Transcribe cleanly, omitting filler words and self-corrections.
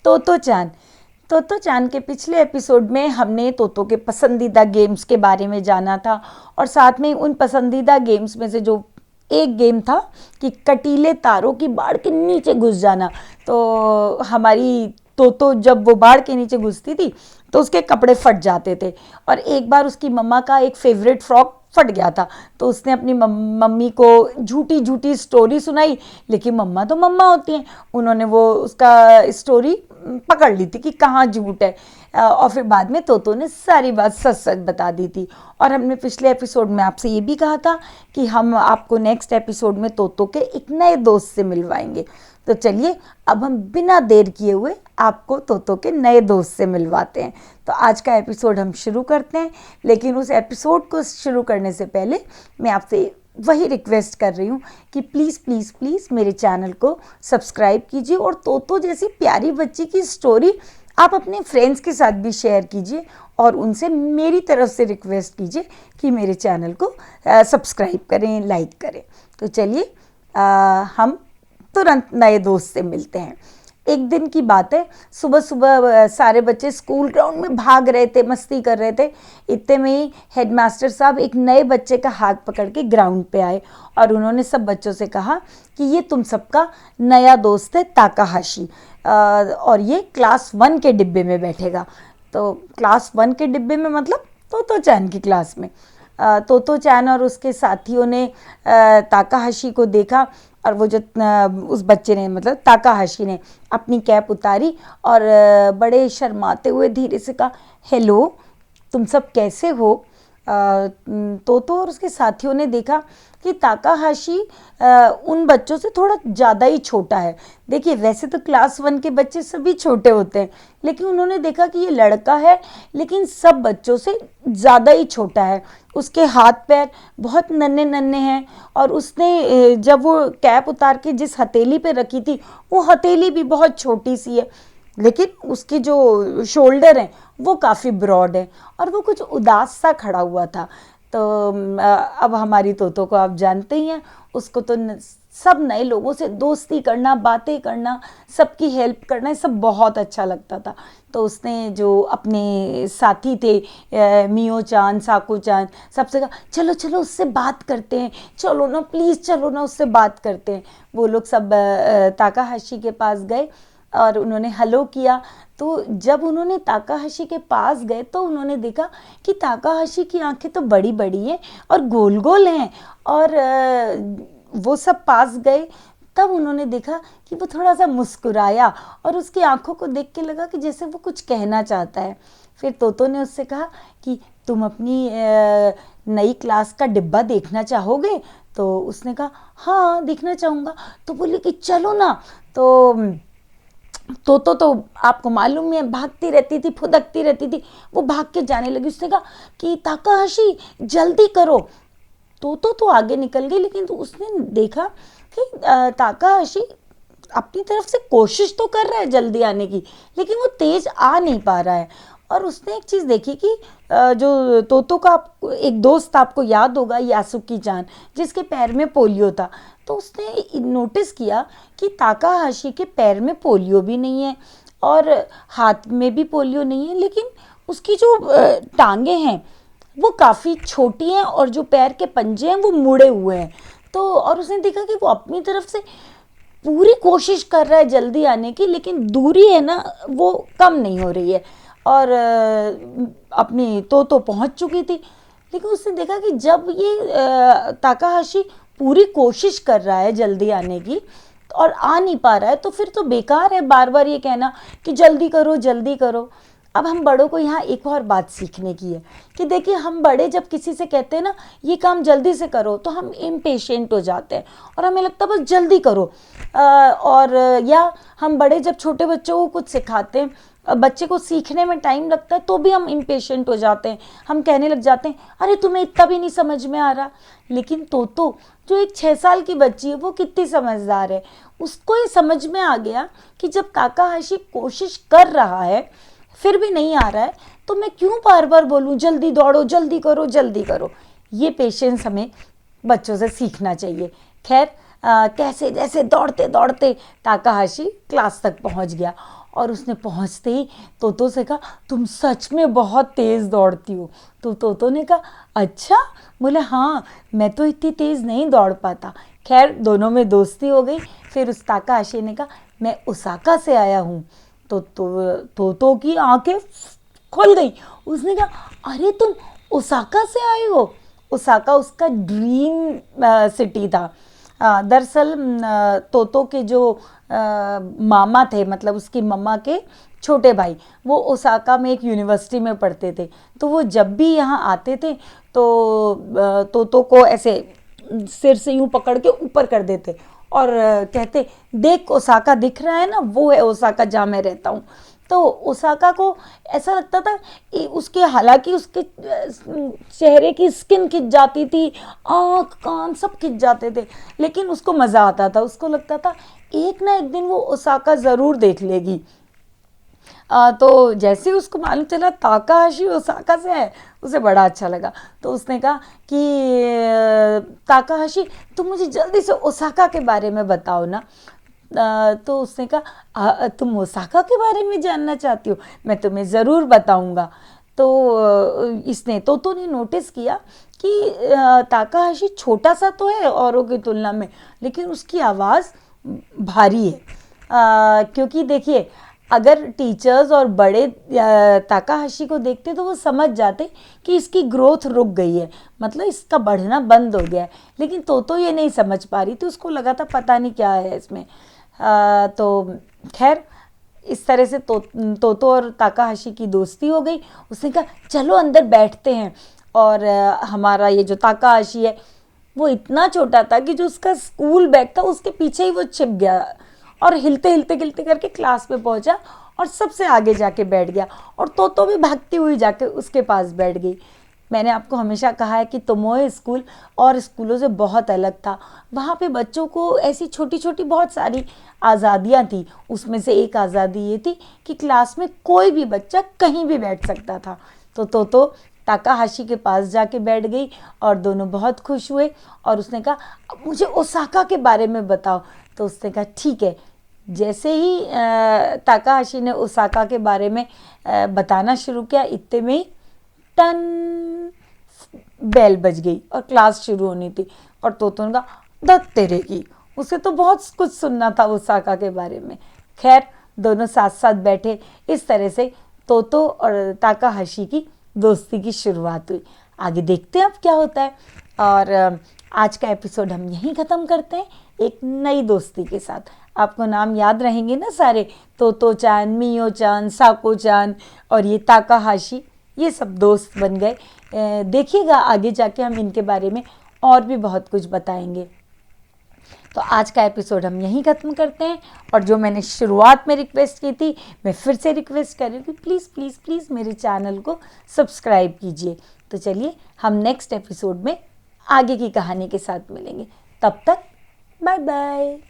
तोतो चान। तोतो चान के पिछले एपिसोड में हमने तोतो के पसंदीदा गेम्स के बारे में जाना था और साथ में उन पसंदीदा गेम्स में से जो एक गेम था कि कटीले तारों की बाड़ के नीचे घुस जाना। तो हमारी तोतो जब वो बाड़ के नीचे घुसती थी तो उसके कपड़े फट जाते थे और एक बार उसकी मम्मा का एक फेवरेट फ्रॉक फट गया था तो उसने अपनी मम्मी को झूठी झूठी स्टोरी सुनाई, लेकिन मम्मा तो मम्मा होती हैं, उन्होंने वो उसका स्टोरी पकड़ ली थी कि कहाँ झूठ है और फिर बाद में तोतो ने सारी बात सच सच बता दी थी। और हमने पिछले एपिसोड में आपसे ये भी कहा था कि हम आपको नेक्स्ट एपिसोड में तोतो के एक नए दोस्त से मिलवाएंगे। तो चलिए अब हम बिना देर किए हुए आपको तोतो के नए दोस्त से मिलवाते हैं। तो आज का एपिसोड हम शुरू करते हैं, लेकिन उस एपिसोड को शुरू करने से पहले मैं आपसे वही रिक्वेस्ट कर रही हूँ कि प्लीज़ प्लीज़ प्लीज़ मेरे चैनल को सब्सक्राइब कीजिए और तोतो जैसी प्यारी बच्ची की स्टोरी आप अपने फ्रेंड्स के साथ भी शेयर कीजिए और उनसे मेरी तरफ से रिक्वेस्ट कीजिए कि मेरे चैनल को सब्सक्राइब करें, लाइक करें। तो चलिए हम तुरंत नए दोस्त से मिलते हैं। एक दिन की बात है, सुबह सुबह सारे बच्चे स्कूल ग्राउंड में भाग रहे थे, मस्ती कर रहे थे। इतने में ही हेडमास्टर साहब एक नए बच्चे का हाथ पकड़ के ग्राउंड पे आए और उन्होंने सब बच्चों से कहा कि ये तुम सबका नया दोस्त है ताकाहाशी और ये क्लास 1 के डिब्बे में बैठेगा। तो क्लास 1 के डिब्बे में मतलब तोतो चान की क्लास में। तोतो चान और उसके साथियों ने ताकाहाशी को देखा और वो जो उस बच्चे ने मतलब ताकाहाशी ने अपनी कैप उतारी और बड़े शर्माते हुए धीरे से कहा, हेलो तुम सब कैसे हो। तोतो और उसके साथियों ने देखा कि ताकाहाशी उन बच्चों से थोड़ा ज़्यादा ही छोटा है। देखिए वैसे तो क्लास 1 के बच्चे सभी छोटे होते हैं, लेकिन उन्होंने देखा कि ये लड़का है लेकिन सब बच्चों से ज़्यादा ही छोटा है। उसके हाथ पैर बहुत नन्हे नन्हे हैं और उसने जब वो कैप उतार के जिस हथेली पे रखी थी वो हथेली भी बहुत छोटी सी है, लेकिन उसकी जो शोल्डर हैं वो काफ़ी ब्रॉड है और वो कुछ उदास सा खड़ा हुआ था। तो अब हमारी तोतो को आप जानते ही हैं, उसको तो सब नए लोगों से दोस्ती करना, बातें करना, सबकी हेल्प करना, सब बहुत अच्छा लगता था। तो उसने जो अपने साथी थे मियो चान, साकू चान, सबसे कहा चलो चलो उससे बात करते हैं, चलो ना प्लीज़ चलो ना उससे बात करते हैं। वो लोग सब ताकाहाशी के पास गए और उन्होंने हेलो किया। तो जब उन्होंने ताकाहाशी के पास गए तो उन्होंने देखा कि ताकाहाशी की आंखें तो बड़ी बड़ी हैं और गोल गोल हैं और वो सब पास गए। तब उन्होंने देखा कि वो थोड़ा सा मुस्कुराया और उसकी आंखों को देख के लगा कि जैसे वो कुछ कहना चाहता है। फिर तोतो ने उससे कहा कि तुम अपनी नई क्लास का डिब्बा देखना चाहोगे। तो उसने कहा हाँ देखना चाहूँगा। तो बोले कि चलो ना। तोतो तो आपको मालूम है भागती रहती थी, फुदकती रहती थी, वो भाग के जाने लगी। उसने कहा कि ताकाहाशी जल्दी करो। तोतो तो आगे निकल गई, लेकिन तो उसने देखा कि ताकाहाशी अपनी तरफ से कोशिश तो कर रहा है जल्दी आने की, लेकिन वो तेज आ नहीं पा रहा है। और उसने एक चीज़ देखी कि जो तोतो का एक दोस्त आपको याद होगा यासुकी चान, जिसके पैर में पोलियो था। तो उसने नोटिस किया कि ताकाहाशी के पैर में पोलियो भी नहीं है और हाथ में भी पोलियो नहीं है, लेकिन उसकी जो टांगे हैं वो काफ़ी छोटी हैं और जो पैर के पंजे हैं वो मुड़े हुए हैं। तो और उसने देखा कि वो अपनी तरफ से पूरी कोशिश कर रहा है जल्दी आने की, लेकिन दूरी है ना वो कम नहीं हो रही है और अपनी तो पहुंच चुकी थी। लेकिन उसने देखा कि जब ये ताकाहाशी पूरी कोशिश कर रहा है जल्दी आने की और आ नहीं पा रहा है, तो फिर तो बेकार है बार बार ये कहना कि जल्दी करो जल्दी करो। अब हम बड़ों को यहाँ एक और बात सीखने की है कि देखिए हम बड़े जब किसी से कहते हैं ना ये काम जल्दी से करो तो हम इम्पेशेंट हो जाते हैं और हमें लगता है बस जल्दी करो। और या हम बड़े जब छोटे बच्चों को कुछ सिखाते हैं, बच्चे को सीखने में टाइम लगता है तो भी हम इम्पेशेंट हो जाते हैं, हम कहने लग जाते हैं अरे तुम्हें इतना भी नहीं समझ में आ रहा। लेकिन तोतो जो एक 6 साल की बच्ची है वो कितनी समझदार है, उसको ये समझ में आ गया कि जब ताकाहाशी कोशिश कर रहा है फिर भी नहीं आ रहा है तो मैं क्यों बार बार बोलूँ जल्दी दौड़ो जल्दी करो जल्दी करो। ये पेशेंस हमें बच्चों से सीखना चाहिए। खैर कैसे जैसे दौड़ते दौड़ते ताकाहाशी क्लास तक पहुंच गया और उसने पहुंचते ही तोतो से कहा, तुम सच में बहुत तेज़ दौड़ती हो। तो तोतो ने कहा, अच्छा? बोले हाँ, मैं तो इतनी तेज़ नहीं दौड़ पाता। खैर दोनों में दोस्ती हो गई। फिर उस ताकाहाशी ने कहा, मैं ओसाका से आया हूँ। तो तोतो की आंखें खुल गई। उसने कहा, अरे तुम ओसाका से आए हो? ओसाका उसका ड्रीम सिटी था। दरअसल तोतो के जो मामा थे, मतलब उसकी मम्मा के छोटे भाई, वो ओसाका में एक यूनिवर्सिटी में पढ़ते थे। तो वो जब भी यहाँ आते थे तो तोतो को ऐसे सिर से यूं पकड़ के ऊपर कर देते और कहते, देख ओसाका दिख रहा है ना, वो है ओसाका जहाँ मैं रहता हूँ। तो ओसाका को ऐसा लगता था उसके, हालांकि उसके चेहरे की स्किन खिंच जाती थी, आँख कान सब खिंच जाते थे, लेकिन उसको मज़ा आता था। उसको लगता था एक ना एक दिन वो ओसाका ज़रूर देख लेगी। तो जैसे ही उसको मालूम चला ताकाहाशी ओसाका से है, उसे बड़ा अच्छा लगा। तो उसने कहा कि ताकाहाशी तुम मुझे जल्दी से ओसाका के बारे में बताओ ना। तो उसने कहा, तुम ओसाका के बारे में जानना चाहती हो? मैं तुम्हें ज़रूर बताऊंगा। तो इसने तोतो ने नोटिस किया कि ताकाहाशी छोटा सा तो है औरों की तुलना में, लेकिन उसकी आवाज़ भारी है। क्योंकि देखिए, अगर टीचर्स और बड़े ताकाहाशी को देखते तो वो समझ जाते कि इसकी ग्रोथ रुक गई है, मतलब इसका बढ़ना बंद हो गया है। लेकिन तोतो ये नहीं समझ पा रही थी, उसको लगा था पता नहीं क्या है इसमें। तो खैर इस तरह से तोतो और ताकाहाशी की दोस्ती हो गई। उसने कहा, चलो अंदर बैठते हैं। और हमारा ये जो ताकाहाशी है वो इतना छोटा था कि जो उसका स्कूल बैग था उसके पीछे ही वो छिप गया और हिलते हिलते गिलते करके क्लास में पहुंचा और सबसे आगे जाके बैठ गया। और तोतो भी भागती हुई जाके उसके पास बैठ गई। मैंने आपको हमेशा कहा है कि तोमोए स्कूल और स्कूलों से बहुत अलग था। वहाँ पे बच्चों को ऐसी छोटी छोटी बहुत सारी आज़ादियाँ थी। उसमें से एक आज़ादी ये थी कि क्लास में कोई भी बच्चा कहीं भी बैठ सकता था। तो तोतो ताकाहाशी के पास जाके बैठ गई और दोनों बहुत खुश हुए। और उसने कहा, मुझे ओसाका के बारे में बताओ। तो उसने कहा, ठीक है। जैसे ही ताकाहाशी ने ओसाका के बारे में बताना शुरू किया, इतने में ही टन बेल बज गई और क्लास शुरू होनी थी। और तोतो ने कहा, दत्त तेरे की, उसे तो बहुत कुछ सुनना था ओसाका के बारे में। खैर दोनों साथ साथ बैठे। इस तरह से तोतो और ताकाहाशी की दोस्ती की शुरुआत हुई। आगे देखते हैं अब क्या होता है। और आज का एपिसोड हम यहीं ख़त्म करते हैं एक नई दोस्ती के साथ। आपको नाम याद रहेंगे ना सारे, तोतो चान, मियो चान, साको चान और ये ताकाहाशी, ये सब दोस्त बन गए। देखिएगा आगे जाके हम इनके बारे में और भी बहुत कुछ बताएंगे। तो आज का एपिसोड हम यहीं ख़त्म करते हैं। और जो मैंने शुरुआत में रिक्वेस्ट की थी, मैं फिर से रिक्वेस्ट कर रही हूँ कि प्लीज़ प्लीज़ प्लीज़ मेरे चैनल को सब्सक्राइब कीजिए। तो चलिए हम नेक्स्ट एपिसोड में आगे की कहानी के साथ मिलेंगे। तब तक बाय बाय।